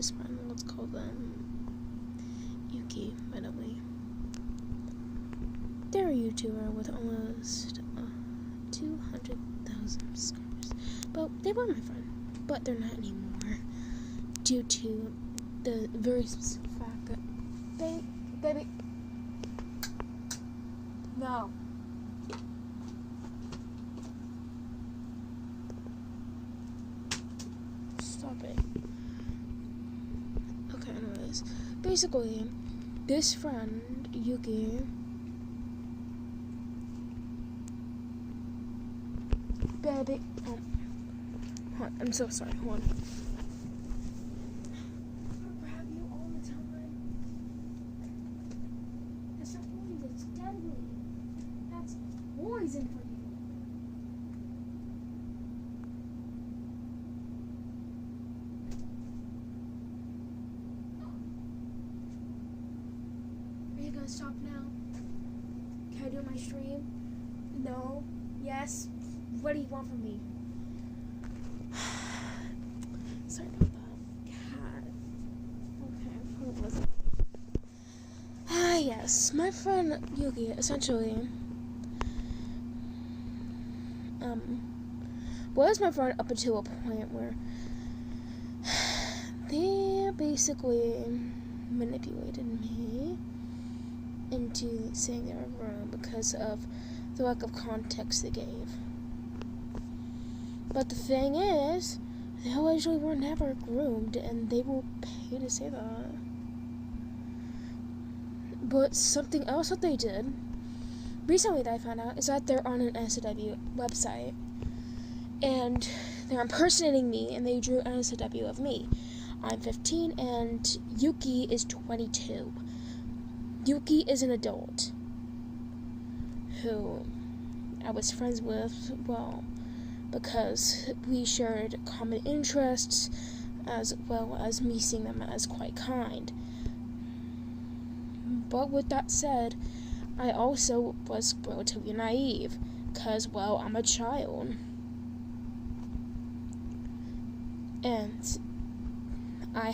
this friend. Let's call them Yuki, by the way. They're a YouTuber with almost 200,000 subscribers. But they were my friend, but they're not anymore due to the very specific fact that baby, no. Stop it. Okay, anyways. Basically, this friend, Yuki, baby, hold on, I'm so sorry, hold on. I'll grab you all the time. That's not only that's deadly. That's poison for you. Are you gonna stop now? Can I do my stream? No? Yes? What do you want from me? Sorry about that. God. Okay, hold on. Yes. My friend Yuki essentially was my friend up until a point where they basically manipulated me into saying they were wrong because of the lack of context they gave. But the thing is, they allegedly were never groomed, and they were paid to say that. But something else that they did recently that I found out is that they're on an NSFW website, and they're impersonating me, and they drew an NSFW of me. I'm 15, and Yuki is 22. Yuki is an adult who I was friends with, well, because we shared common interests, as well as me seeing them as quite kind. But with that said, I also was relatively naive, because, well, I'm a child. And I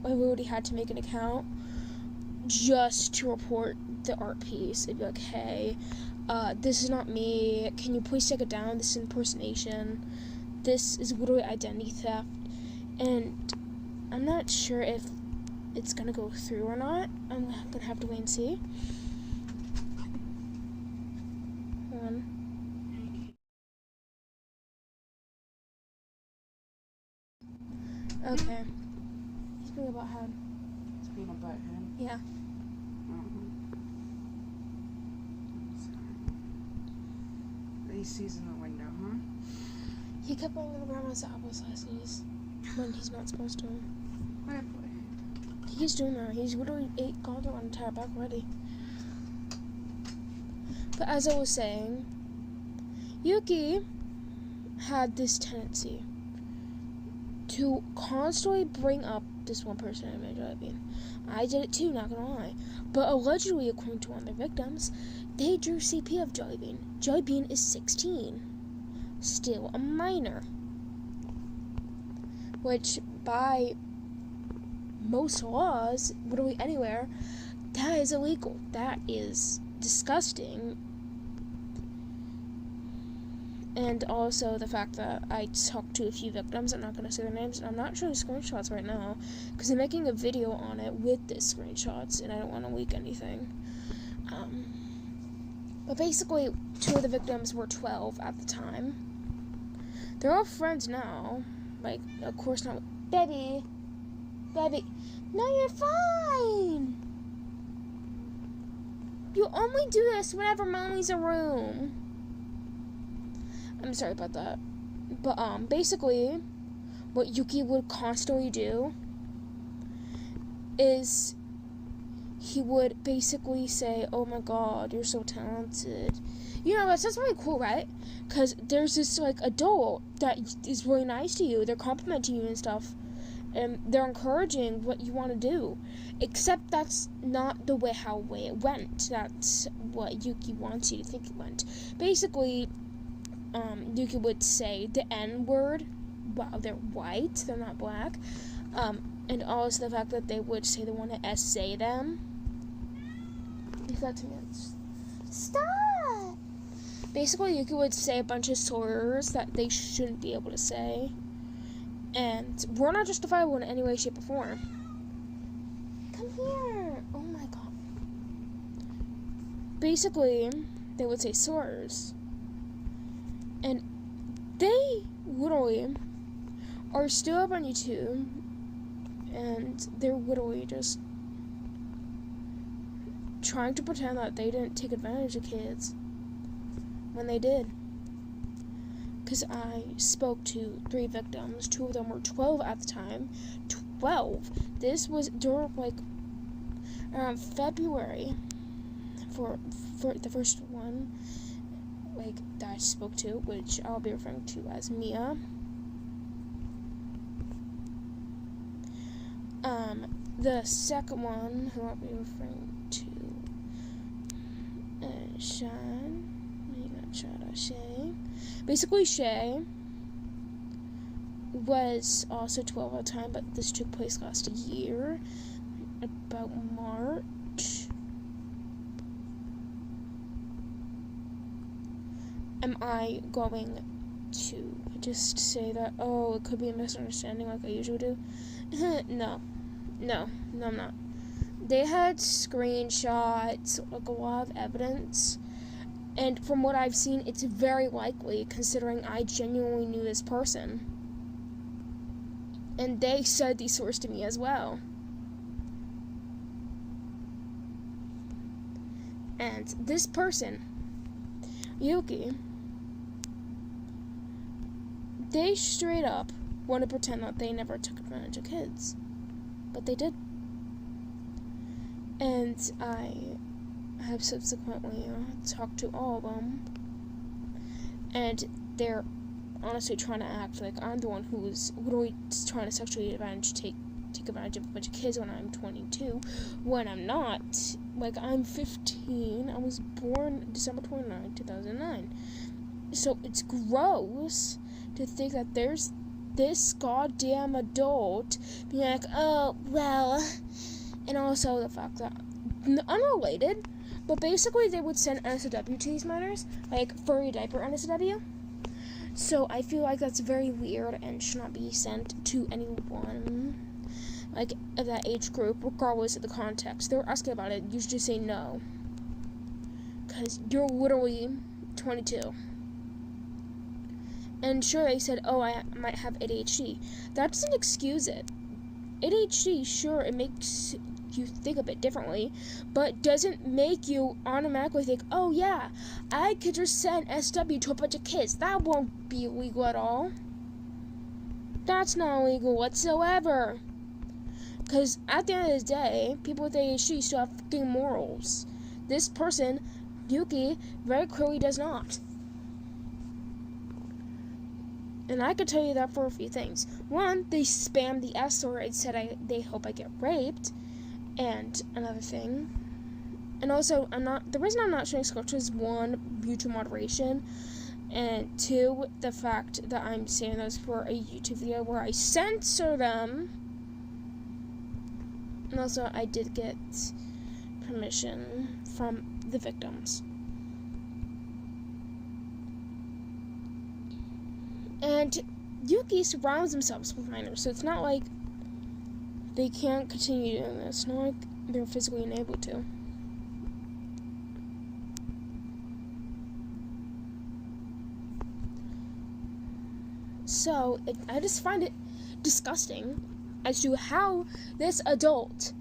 already had to make an account just to report the art piece. It'd be like, hey, this is not me, can you please take it down, this is impersonation, this is literally identity theft, and I'm not sure if it's gonna go through or not. I'm gonna have to wait and see. Hold on. Okay. Speaking about him. Speaking about him? Yeah. AC's in the window, huh? He kept on the grandma's apple slices when he's not supposed to. What boy? He's doing that. He's literally gone through an entire back already. But as I was saying, Yuki had this tendency to constantly bring up this one person I made Joybean. I did it too, not gonna lie. But allegedly, according to one of the victims, they drew CP of Joybean. Joybean is 16. Still a minor. Which, by most laws, literally anywhere, that is illegal. That is disgusting. And also the fact that I talked to a few victims, I'm not going to say their names, and I'm not showing screenshots right now, because I'm making a video on it with the screenshots, and I don't want to leak anything. But basically, 2 of the victims were 12 at the time. They're all friends now. Like, of course not. Baby! No, you're fine! You only do this whenever mommy's in room. I'm sorry about that. But, basically, what Yuki would constantly do is he would basically say, oh my god, you're so talented. You know, that's really cool, right? Because there's this, like, adult that is really nice to you. They're complimenting you and stuff. And they're encouraging what you want to do. Except that's not the way it went. That's what Yuki wants you to think it went. Basically, Yuki would say the N-word. Wow, they're white, they're not black. And also the fact that they would say they want to essay them. That to me, stop! Basically, Yuki would say a bunch of slurs that they shouldn't be able to say. And we're not justifiable in any way, shape, or form. Come here! Oh my god. Basically, they would say slurs. And they literally are still up on YouTube. And they're literally just trying to pretend that they didn't take advantage of kids when they did. Because I spoke to 3 victims. 2 of them were 12 at the time. 12. This was during, like, around February for the first one, like, that I spoke to, which I'll be referring to as Mia. The second one, who I'll be referring to, Shay. Basically, Shay was also 12 at the time, but this took place last year, about March. Am I going to just say that, oh, it could be a misunderstanding like I usually do? No, I'm not. They had screenshots, like a lot of evidence, and from what I've seen, it's very likely, considering I genuinely knew this person. And they said these sources to me as well. And this person, Yuki, they straight up want to pretend that they never took advantage of kids. But they did. And I have subsequently talked to all of them. And they're honestly trying to act like I'm the one who's literally trying to sexually take advantage of a bunch of kids when I'm 22. When I'm not. Like, I'm 15. I was born December 29, 2009. So it's gross to think that there's this goddamn adult being like, oh, well, and also the fact that, unrelated, but basically they would send NSW to these minors, like furry diaper NSW. So I feel like that's very weird and should not be sent to anyone, like, of that age group, regardless of the context. They were asking about it, you should just say no, because you're literally 22. And sure, they said, oh, I might have ADHD. That doesn't excuse it. ADHD, sure, it makes you think a bit differently, but doesn't make you automatically think, oh yeah, I could just send SW to a bunch of kids. That won't be illegal at all. That's not illegal whatsoever. Because at the end of the day, people with ADHD still have fucking morals. This person, Yuki, very clearly does not. And I could tell you that for a few things. One, they spammed the S word and said they hope I get raped. And another thing. And also, the reason I'm not showing scriptures is, 1, mutual moderation. And 2, the fact that I'm saying those for a YouTube video where I censor them. And also, I did get permission from the victims. And Yuki surrounds themselves with minors, so it's not like they can't continue doing this. It's not like they're physically unable to. So, I just find it disgusting as to how this adult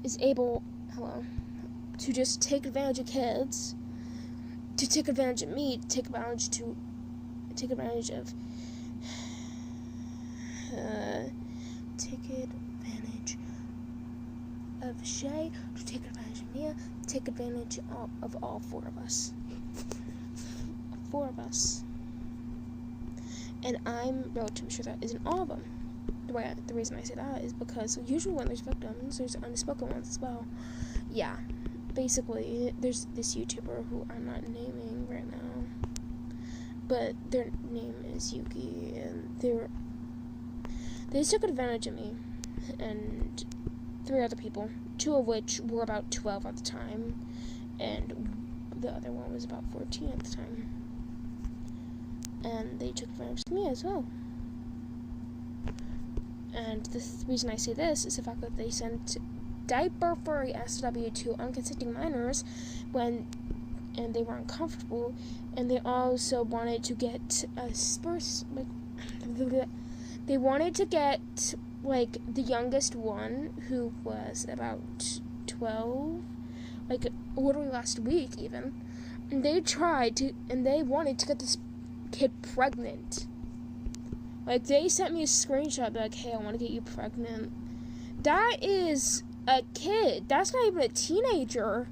is able, to just take advantage of kids, to take advantage of me, to take advantage of Shay, to take advantage of Mia, take advantage of all 4 of us. 4 of us. And I'm relatively sure that isn't all of them. The reason I say that is because usually when there's victims, there's unspoken ones as well. Yeah. Basically, there's this YouTuber who I'm not naming right now, but their name is Yuki, and they took advantage of me. and 3 other people, 2 of which were about 12 at the time, and the other one was about 14 at the time. And they took advantage of me as well. And the reason I say this is the fact that they sent diaper furry SW to unconsenting minors and they were uncomfortable, and they also wanted to get they wanted to get like the youngest one, who was about 12, like literally last week even, and they wanted to get this kid pregnant. Like, they sent me a screenshot like, hey, I want to get you pregnant. That is a kid. That's not even a teenager.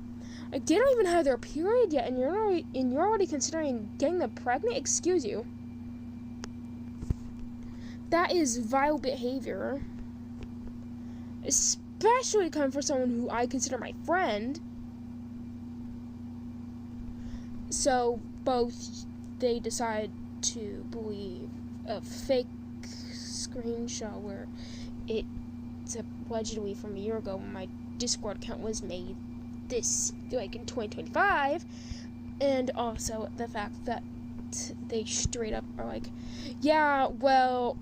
Like, they don't even have their period yet, and you're already considering getting them pregnant? Excuse you. That is vile behavior. Especially coming from someone who I consider my friend. So, both they decide to believe a fake screenshot where it's allegedly from a year ago when my Discord account was made this, like, in 2025, and also the fact that they straight up are like, yeah, well,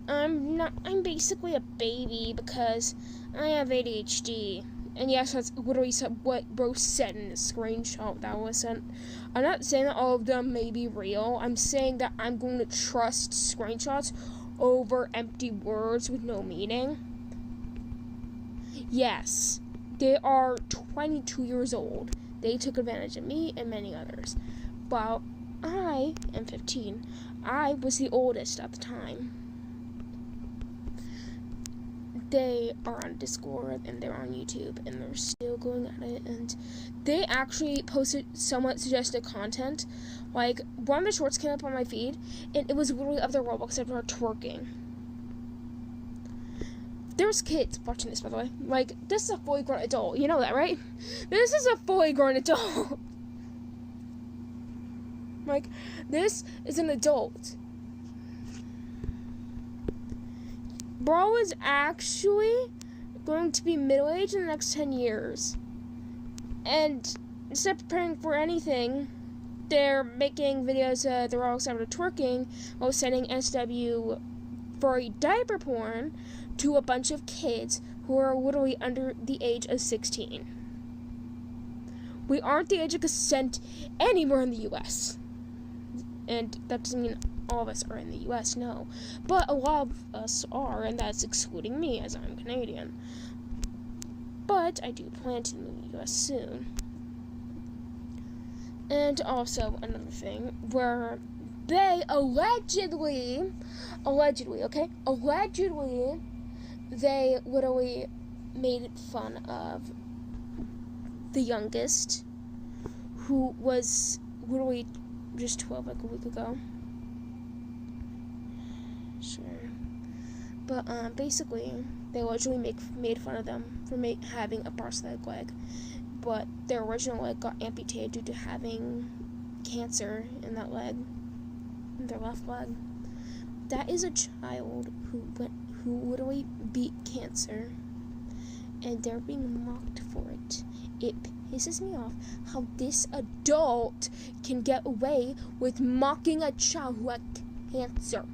I'm basically a baby because I have ADHD. And yes, that's literally what Bro said in the screenshot that was sent. I'm not saying that all of them may be real. I'm saying that I'm going to trust screenshots over empty words with no meaning. Yes, they are 22 years old. They took advantage of me and many others. While I am 15, I was the oldest at the time. They are on Discord and they're on YouTube and they're still going at it, and they actually posted somewhat suggested content. Like, one of the shorts came up on my feed and it was literally of their Roblox that were twerking. There's kids watching this, by the way. Like, this is a fully grown adult. You know that, right? This is a fully grown adult. Like, this is an adult. Bro is actually going to be middle-aged in the next 10 years. And instead of preparing for anything, they're making videos they're all excited twerking while sending SW furry diaper porn to a bunch of kids who are literally under the age of 16. We aren't the age of consent anywhere in the US. And that doesn't mean all of us are in the US, no. But a lot of us are, and that's excluding me, as I'm Canadian. But I do plan to move to the US soon. And also, another thing, where they allegedly, they literally made fun of the youngest, who was literally just 12, like a week ago. Sure. But, basically, they allegedly made fun of them for having a prosthetic leg. But their original leg got amputated due to having cancer in that leg, in their left leg. That is a child who literally beat cancer, and they're being mocked for it. It pisses me off how this adult can get away with mocking a child who had cancer.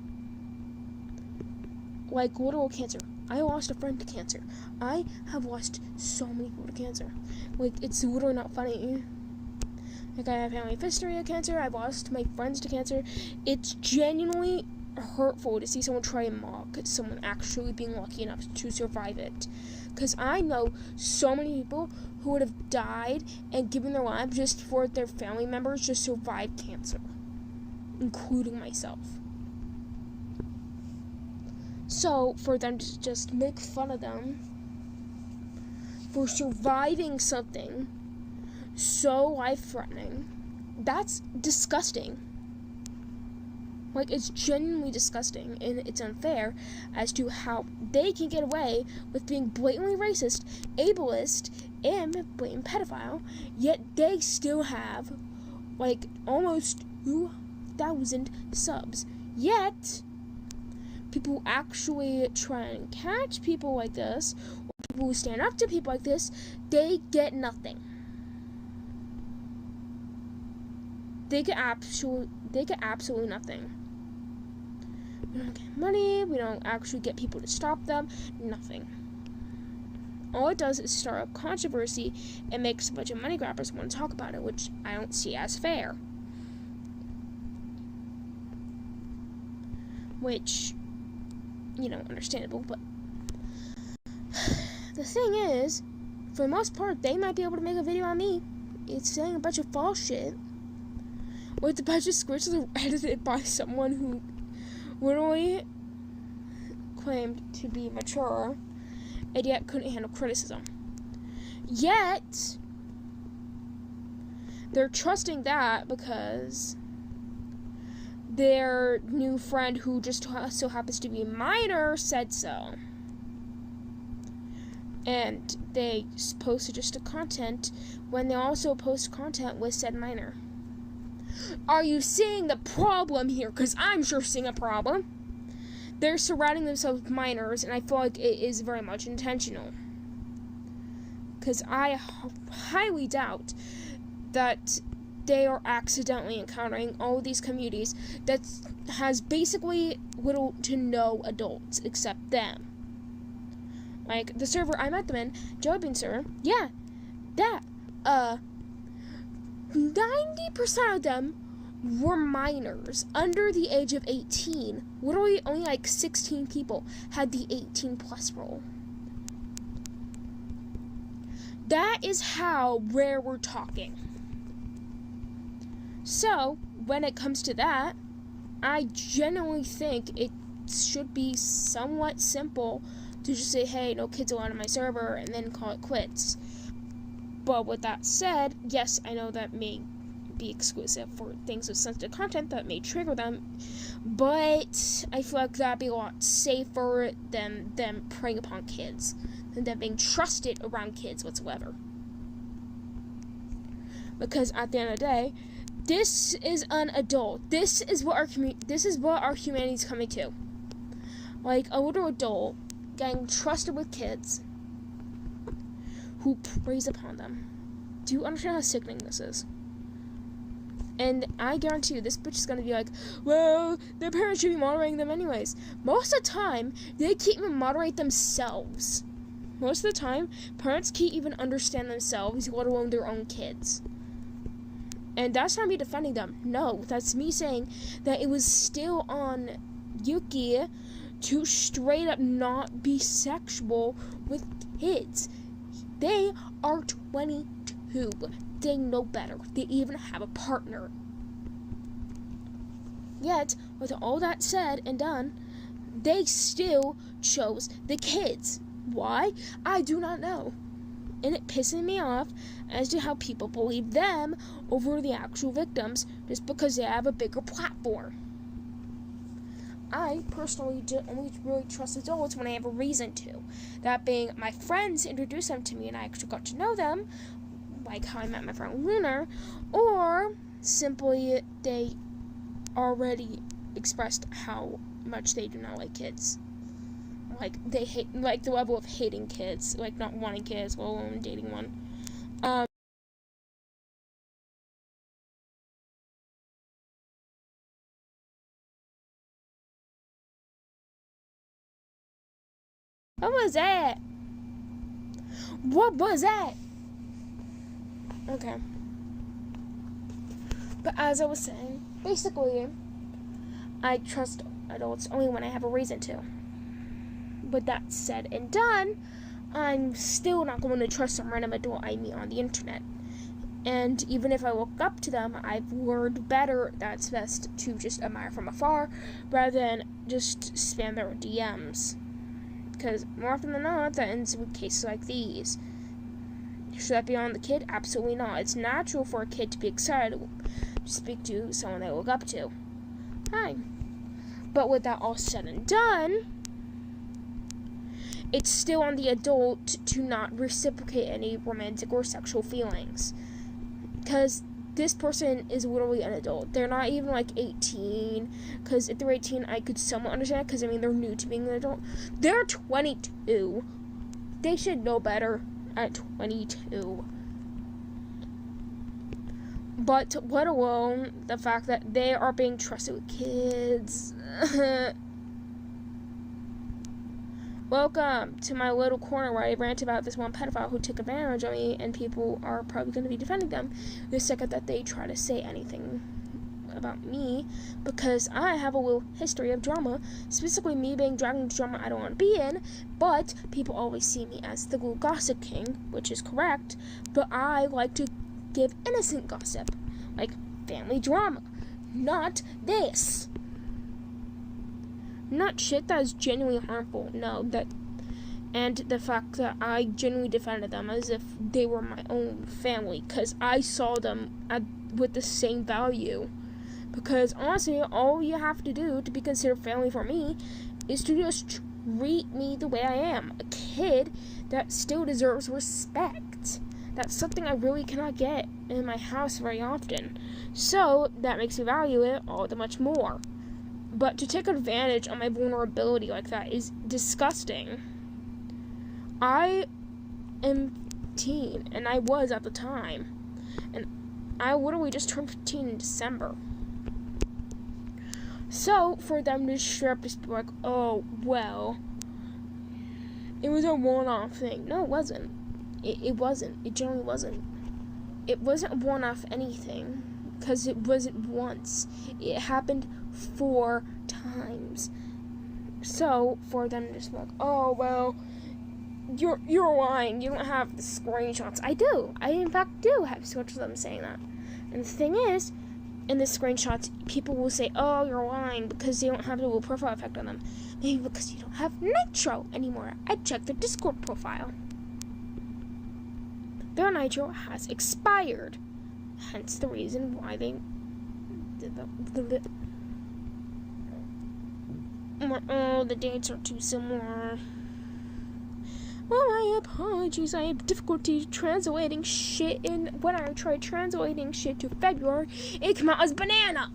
Like, literal cancer. I lost a friend to cancer. I have lost so many people to cancer. Like, it's literally not funny. Like, I have family history of cancer. I've lost my friends to cancer. It's genuinely hurtful to see someone try and mock someone actually being lucky enough to survive it. Because I know so many people who would have died and given their lives just for their family members to survive cancer, including myself. So, for them to just make fun of them for surviving something so life-threatening, that's disgusting. Like, it's genuinely disgusting, and it's unfair as to how they can get away with being blatantly racist, ableist, and blatant pedophile, yet they still have, like, almost 2,000 subs. Yet, people who actually try and catch people like this, or people who stand up to people like this, they get nothing. They get absolutely nothing. We don't get money, we don't actually get people to stop them, nothing. All it does is start a controversy and makes a bunch of money grabbers want to talk about it, which I don't see as fair. Which, understandable, but the thing is, for the most part, they might be able to make a video on me. It's saying a bunch of false shit with a bunch of scripts that are edited by someone who literally claimed to be mature and yet couldn't handle criticism. Yet, they're trusting that because their new friend, who just so happens to be a minor, said so. And they posted just a content when they also post content with said minor. Are you seeing the problem here? Because I'm sure seeing a problem. They're surrounding themselves with minors, and I feel like it is very much intentional. Because I highly doubt that they are accidentally encountering all of these communities that has basically little to no adults except them. Like, the server I met them in, Jellybean server, yeah, that, 90% of them were minors, under the age of 18. Literally, only like 16 people had the 18 plus role. That is how rare we're talking. So, when it comes to that, I genuinely think it should be somewhat simple to just say, hey, no kids allowed on my server, and then call it quits. But with that said, yes, I know that may be exclusive for things with sensitive content that may trigger them, but I feel like that'd be a lot safer than them preying upon kids, than them being trusted around kids whatsoever. Because at the end of the day, this is an adult. This is what our humanity is coming to. Like a little adult getting trusted with kids who preys upon them. Do you understand how sickening this is? And I guarantee you, this bitch is gonna be like, well, their parents should be moderating them anyways. Most of the time, they can't even moderate themselves. Most of the time, parents can't even understand themselves, let alone their own kids. And that's not me defending them. No, that's me saying that it was still on Yuki to straight up not be sexual with kids. They are 22. They know better. They even have a partner. Yet, with all that said and done, they still chose the kids. Why? I do not know. And it pisses me off as to how people believe them over the actual victims just because they have a bigger platform. I personally only really trust adults when I have a reason to. That being, my friends introduced them to me and I actually got to know them, like how I met my friend Lunar, or simply they already expressed how much they do not like kids. Like, they hate, like, the level of hating kids, like, not wanting kids, let alone dating one. What was that? What was that? Okay. But as I was saying, basically, I trust adults only when I have a reason to. With that said and done, I'm still not going to trust some random adult I meet on the internet. And even if I look up to them, I've learned better that it's best to just admire from afar rather than just spam their DMs. Because more often than not, that ends with cases like these. Should that be on the kid? Absolutely not. It's natural for a kid to be excited to speak to someone they look up to. Fine. But with that all said and done, it's still on the adult to not reciprocate any romantic or sexual feelings. Because this person is literally an adult. They're not even like 18, because if they're 18, I could somewhat understand, because I mean, they're new to being an adult. They're 22. They should know better at 22. But let alone the fact that they are being trusted with kids. Welcome to my little corner where I rant about this one pedophile who took advantage of me, and people are probably going to be defending them the second that they try to say anything about me, because I have a little history of drama, specifically me being dragged into drama I don't want to be in, but people always see me as the little gossip king, which is correct, but I like to give innocent gossip, like family drama, not this. Not shit that is genuinely harmful. No, and the fact that I genuinely defended them as if they were my own family, because I saw them with the same value. Because honestly, all you have to do to be considered family for me is to just treat me the way I am, a kid that still deserves respect. That's something I really cannot get in my house very often. So that makes me value it all the much more. But to take advantage of my vulnerability like that is disgusting. I am 15, and I was at the time. And I literally just turned 15 in December. So, for them to straight up just be like, oh, well, it was a one-off thing. No, it wasn't. It wasn't. It generally wasn't. It wasn't one-off anything, because it wasn't once. It happened 4 times. So for them to just be like, oh well, you're lying, you don't have the screenshots. I do. I in fact do have screenshots of them saying that. And the thing is, in the screenshots, people will say, oh, you're lying because they don't have the little profile effect on them. Maybe because you don't have Nitro anymore. I checked their Discord profile. Their Nitro has expired. Hence the reason why they did the dates are too similar. Well, my apologies. I have difficulty translating shit in. When I tried translating shit to February, it came out as banana.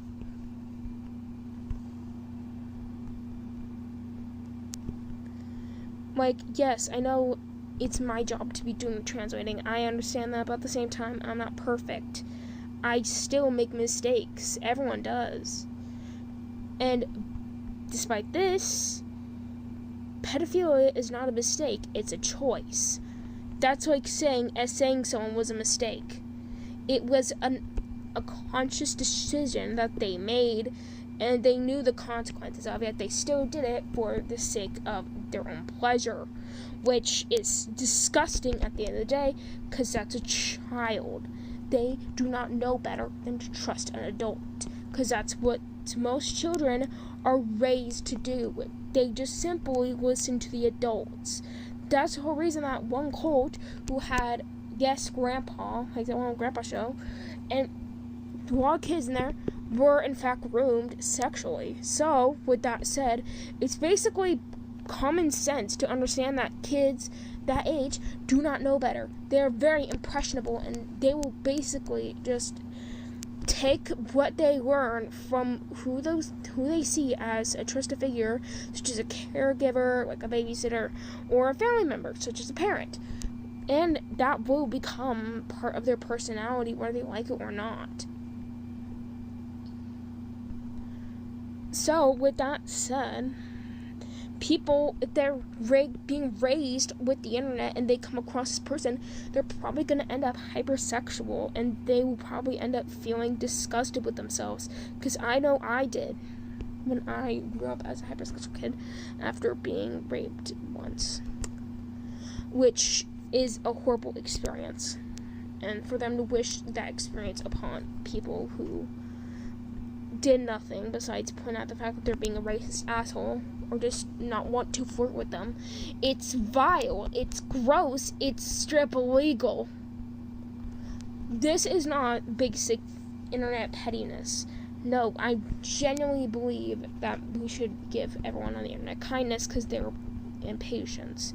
Like, yes, I know it's my job to be doing translating. I understand that, but at the same time, I'm not perfect. I still make mistakes. Everyone does. And despite this, pedophilia is not a mistake. It's a choice. That's like saying someone was a mistake. It was a conscious decision that they made, and they knew the consequences of it. They still did it for the sake of their own pleasure, which is disgusting at the end of the day, because that's a child. They do not know better than to trust an adult, because that's what most children are raised to do. They just simply listen to the adults. That's the whole reason that one cult who had, yes, grandpa, like that one grandpa show, and a lot of kids in there were in fact groomed sexually. So, with that said, it's basically common sense to understand that kids that age do not know better. They're very impressionable, and they will basically just take what they learn from who they see as a trusted figure, such as a caregiver, like a babysitter, or a family member, such as a parent. And that will become part of their personality, whether they like it or not. So, with that said, people, if they're being raised with the internet and they come across this person, they're probably going to end up hypersexual, and they will probably end up feeling disgusted with themselves, because I know I did when I grew up as a hypersexual kid after being raped once, which is a horrible experience. And for them to wish that experience upon people who did nothing besides point out the fact that they're being a racist asshole, or just not want to flirt with them, it's vile, it's gross, it's strip illegal. This is not basic internet pettiness. No, I genuinely believe that we should give everyone on the internet kindness because they're impatient.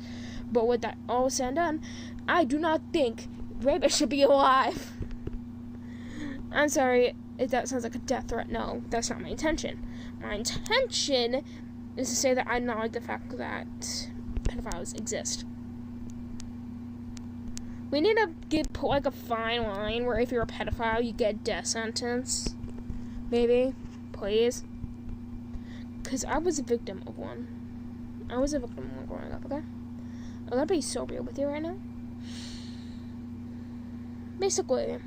But with that all said and done, I do not think rapists should be alive. I'm sorry if that sounds like a death threat. No, that's not my intention. My intention is to say that I acknowledge the fact that pedophiles exist. We need to put like a fine line where if you're a pedophile, you get a death sentence. Maybe. Please. Because I was a victim of one. I was a victim of one growing up, okay? I'm gonna be so real with you right now. Basically,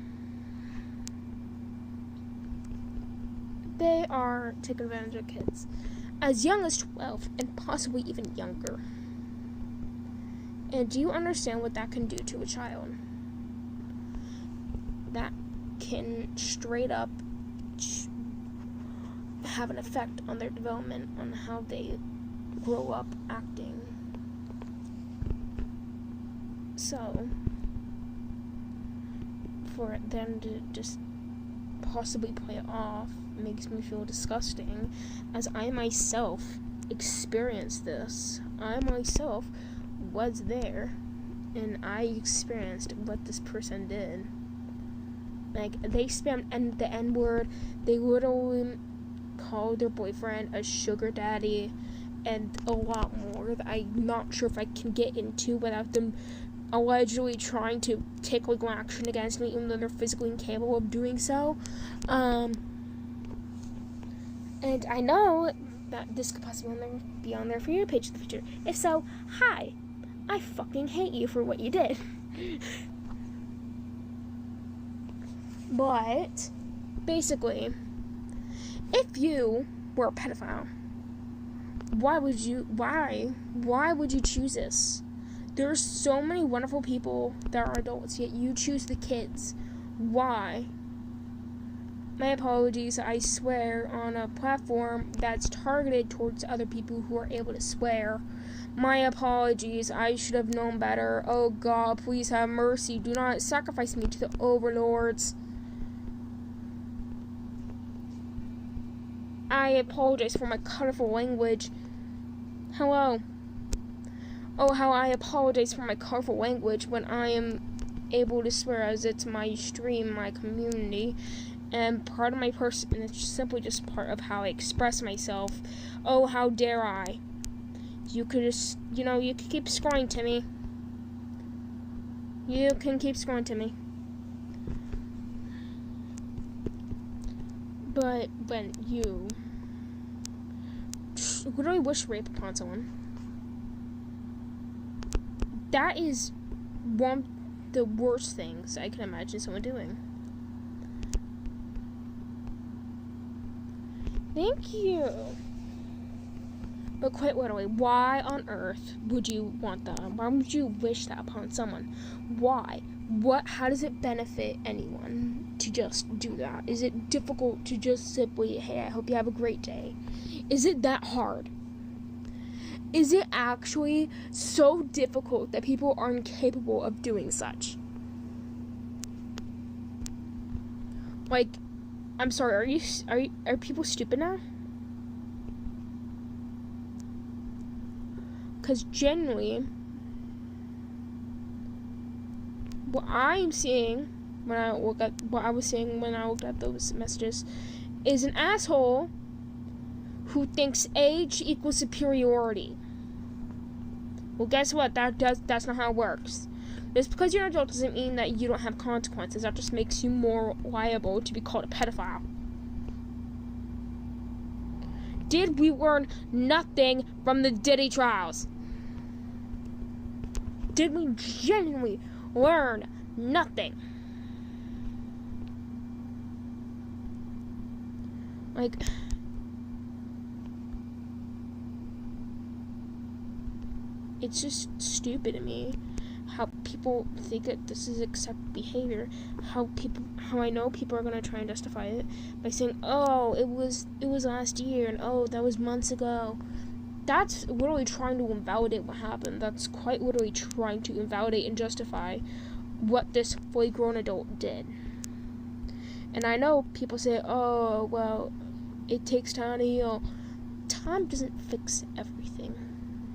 they are taking advantage of kids as young as 12 and possibly even younger. And do you understand what that can do to a child? That can straight up have an effect on their development, on how they grow up acting. So, for them to just possibly play it off makes me feel disgusting, as I myself experienced this. I myself was there, and I experienced what this person did. Like, they spammed the N-word. They literally called their boyfriend a sugar daddy, and a lot more that I'm not sure if I can get into without them allegedly trying to take legal action against me, even though they're physically incapable of doing so. And I know that this could possibly be on there for your page in the future. If so, hi. I fucking hate you for what you did. But, basically, if you were a pedophile, why would you choose this? There's so many wonderful people that are adults, yet you choose the kids. Why? My apologies, I swear on a platform that's targeted towards other people who are able to swear. My apologies, I should have known better. Oh God, please have mercy. Do not sacrifice me to the overlords. I apologize for my colorful language. Hello. Oh, how I apologize for my colorful language when I am able to swear, as it's my stream, my community, and part of my person, and it's simply just part of how I express myself. Oh, how dare I. You could just, you could keep scrolling to me. You can keep scrolling to me. But when you literally wish rape upon someone, that is one of the worst things I can imagine someone doing. Thank you. But quite literally, why on earth would you want that? Why would you wish that upon someone? Why? How does it benefit anyone to just do that? Is it difficult to just simply, hey, I hope you have a great day? Is it that hard? Is it actually so difficult that people are incapable of doing such? Like, I'm sorry, are people stupid now? Because generally, what I'm seeing when I look at what I was seeing when I looked at those messages is an asshole who thinks age equals superiority. Well, guess what? That's not how it works. Just because you're an adult doesn't mean that you don't have consequences. That just makes you more liable to be called a pedophile. Did we learn nothing from the Diddy trials? Did we genuinely learn nothing? Like, it's just stupid to me how people think that this is accepted behavior. How I know people are gonna try and justify it by saying, "Oh, it was last year," and "Oh, that was months ago." That's literally trying to invalidate what happened. That's quite literally trying to invalidate and justify what this fully grown adult did. And I know people say, "Oh, well, it takes time to heal." Time doesn't fix everything.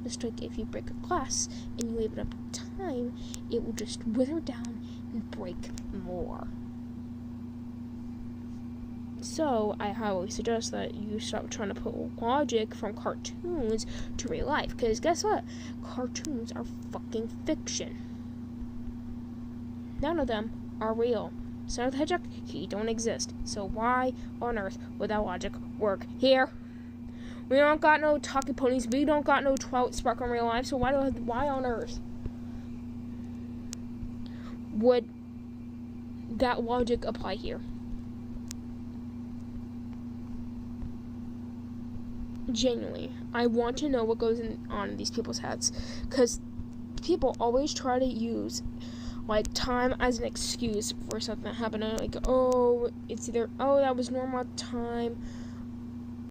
Just like if you break a glass and you leave it up to time, it will just wither down and break more. So I highly suggest that you stop trying to put logic from cartoons to real life, because guess what? Cartoons are fucking fiction. None of them are real. Sonic the Hedgehog, he don't exist. So why on earth would that logic work here? We don't got no talking ponies. We don't got no Twilight Sparkle in real life. So why on earth would that logic apply here? Genuinely, I want to know what goes on in these people's heads, because people always try to use like time as an excuse for something that happened. Like, oh, it's either, oh, that was normal at the time,